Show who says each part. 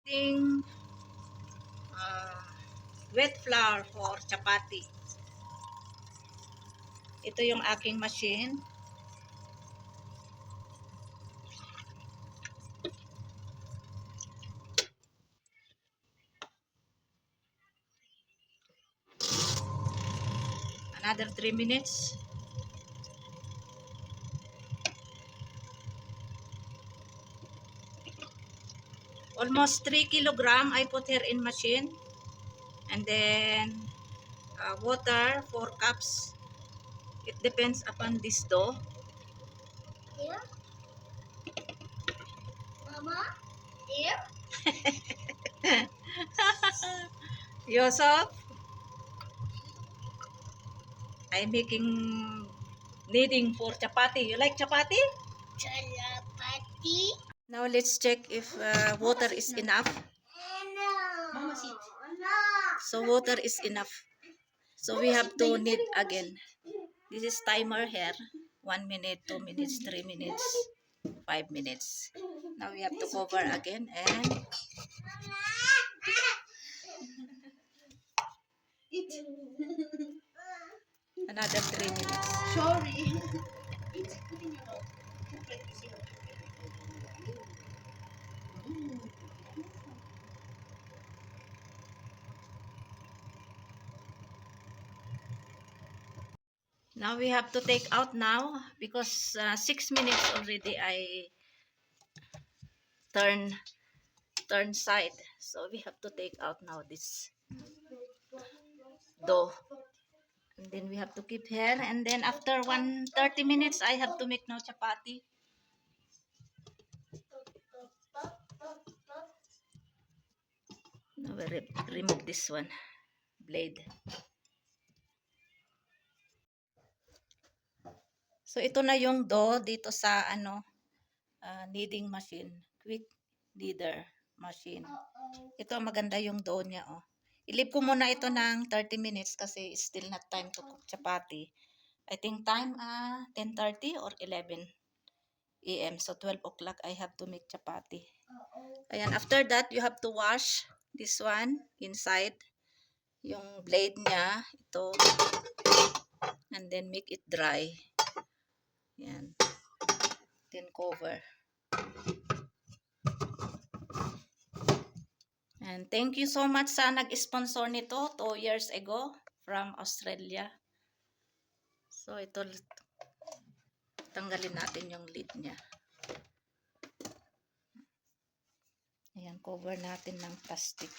Speaker 1: Ting wet flour for chapati. Ito yung aking machine. Another 3 minutes. Almost 3 kilogram I put here in machine. And then water 4 cups. It depends upon this dough.
Speaker 2: Here? Mama? Here?
Speaker 1: Yusuf, I'm making kneading for chapati. You like chapati?
Speaker 2: Chapati?
Speaker 1: Now let's check if water is enough.
Speaker 2: No. Mama, sit. No.
Speaker 1: So water is enough. So we have to knead again. This is timer here. 1 minute, 2 minutes, 3 minutes, 5 minutes. Now we have to cover again and
Speaker 2: Eat.
Speaker 1: another 3 minutes.
Speaker 2: Sorry. Eat. Put in your mouth. Chocolate is in your
Speaker 1: Now we have to take out now because 6 minutes already I turn side. So we have to take out now this dough. And then we have to keep here. And then after 30 minutes, I have to make now chapati. Now we remove this one, blade. So ito na yung dough dito sa kneading machine, quick kneader machine. Ito maganda yung dough niya, oh. I-leave ko muna ito ng 30 minutes kasi it's still not time to cook chapati. I think time 10:30 or 11 a.m. So 12 o'clock I have to make chapati. Ayan, after that you have to wash this one inside, yung blade niya, ito, and then make it dry. Yan. Then cover. And thank you so much sa nag-sponsor nito 2 years ago from Australia. So ito, tanggalin natin yung lid niya. Ayan, cover natin ng plastic.